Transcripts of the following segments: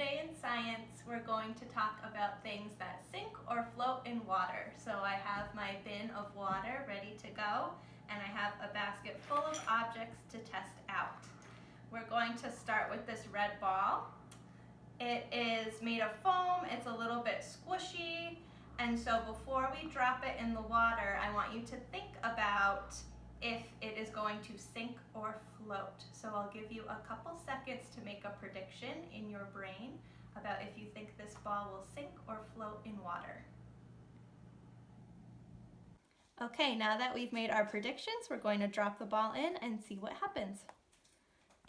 Today in science, we're going to talk about things that sink or float in water. So I have my bin of water ready to go, and I have a basket full of objects to test out. We're going to start with this red ball. It is made of foam, it's a little bit squishy, and so before we drop it in the water, I want you to think about if it is going to sink or float. So I'll give you a couple seconds to make a prediction in your brain about if you think this ball will sink or float in water. Okay, now that we've made our predictions, we're going to drop the ball in and see what happens.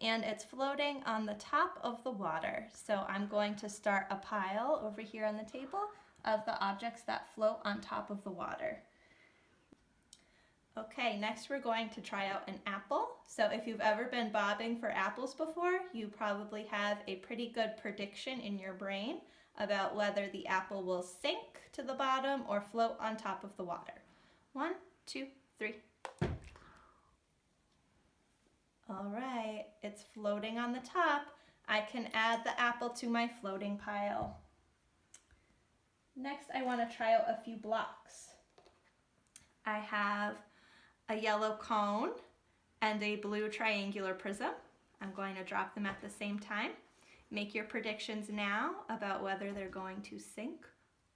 And it's floating on the top of the water. So I'm going to start a pile over here on the table of the objects that float on top of the water. Okay, next we're going to try out an apple. So if you've ever been bobbing for apples before, you probably have a pretty good prediction in your brain about whether the apple will sink to the bottom or float on top of the water. 1, 2, 3. All right, it's floating on the top. I can add the apple to my floating pile. Next, I want to try out a few blocks. I have a yellow cone and a blue triangular prism. I'm going to drop them at the same time. Make your predictions now about whether they're going to sink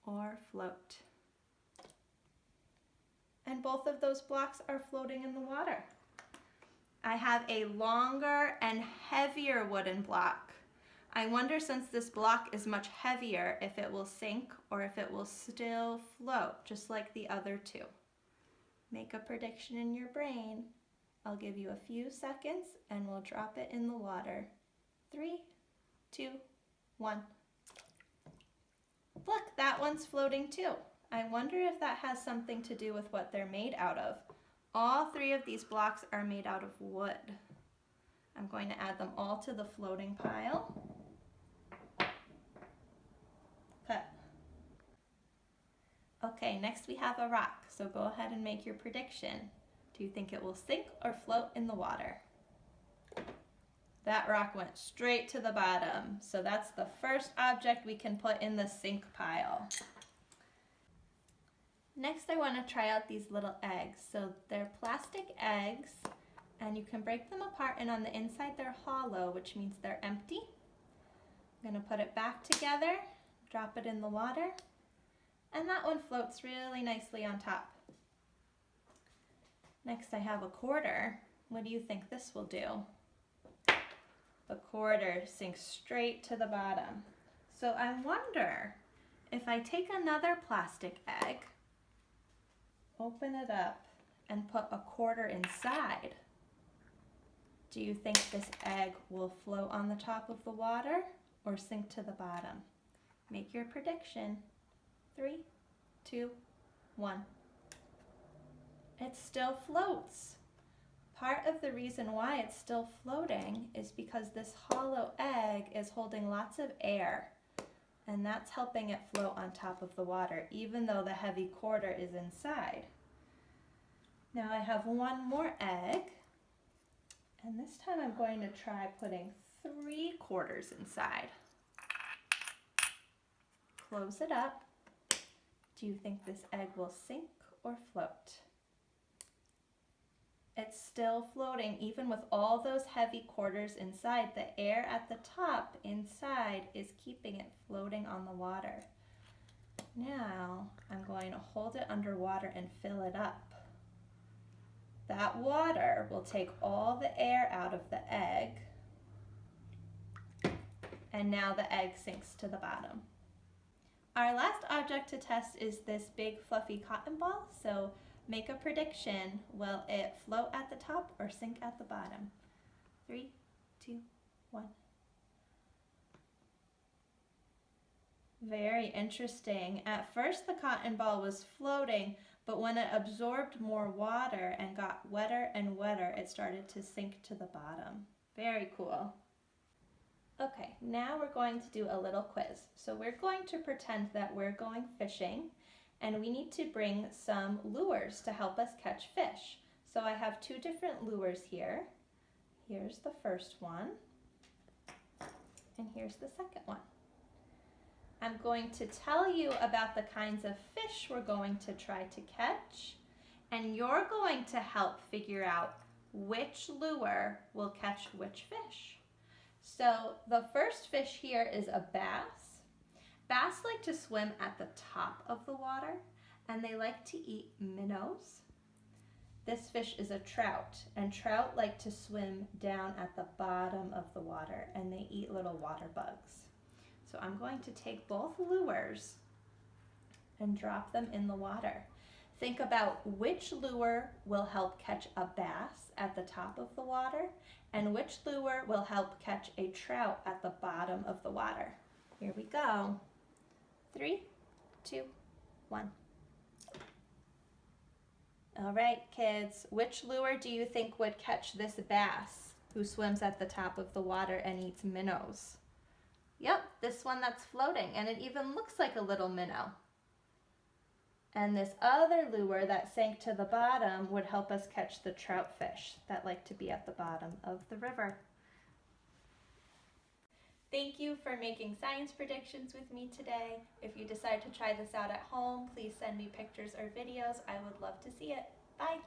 or float. And both of those blocks are floating in the water. I have a longer and heavier wooden block. I wonder, since this block is much heavier, if it will sink or if it will still float, just like the other two. Make a prediction in your brain. I'll give you a few seconds and we'll drop it in the water. 3, 2, 1. Look, that one's floating too. I wonder if that has something to do with what they're made out of. All 3 of these blocks are made out of wood. I'm going to add them all to the floating pile. Cut. Okay, next we have a rock, so go ahead and make your prediction. Do you think it will sink or float in the water? That rock went straight to the bottom, so that's the first object we can put in the sink pile. Next, I want to try out these little eggs. So they're plastic eggs, and you can break them apart, and on the inside they're hollow, which means they're empty. I'm going to put it back together, drop it in the water, and that one floats really nicely on top. Next, I have a quarter. What do you think this will do? The quarter sinks straight to the bottom. So I wonder if I take another plastic egg, open it up, and put a quarter inside, do you think this egg will float on the top of the water or sink to the bottom? Make your prediction. 3, 2, 1. It still floats. Part of the reason why it's still floating is because this hollow egg is holding lots of air, and that's helping it float on top of the water, even though the heavy quarter is inside. Now I have one more egg, and this time I'm going to try putting 3 quarters inside. Close it up. Do you think this egg will sink or float? It's still floating, even with all those heavy quarters inside. The air at the top inside is keeping it floating on the water. Now I'm going to hold it underwater and fill it up. That water will take all the air out of the egg, and now the egg sinks to the bottom. Our last object to test is this big fluffy cotton ball, so make a prediction. Will it float at the top or sink at the bottom? 3, 2, 1. Very interesting. At first the cotton ball was floating, but when it absorbed more water and got wetter and wetter, it started to sink to the bottom. Very cool. Okay, now we're going to do a little quiz. So we're going to pretend that we're going fishing, and we need to bring some lures to help us catch fish. So I have 2 different lures here. Here's the first one, and here's the second one. I'm going to tell you about the kinds of fish we're going to try to catch, and you're going to help figure out which lure will catch which fish. So the first fish here is a bass. Bass like to swim at the top of the water, and they like to eat minnows. This fish is a trout, and trout like to swim down at the bottom of the water, and they eat little water bugs. So I'm going to take both lures and drop them in the water. Think about which lure will help catch a bass at the top of the water, and which lure will help catch a trout at the bottom of the water. Here we go. 3, 2, 1. All right, kids, which lure do you think would catch this bass who swims at the top of the water and eats minnows? Yep, this one that's floating, and it even looks like a little minnow. And this other lure that sank to the bottom would help us catch the trout fish that like to be at the bottom of the river. Thank you for making science predictions with me today. If you decide to try this out at home, please send me pictures or videos. I would love to see it. Bye!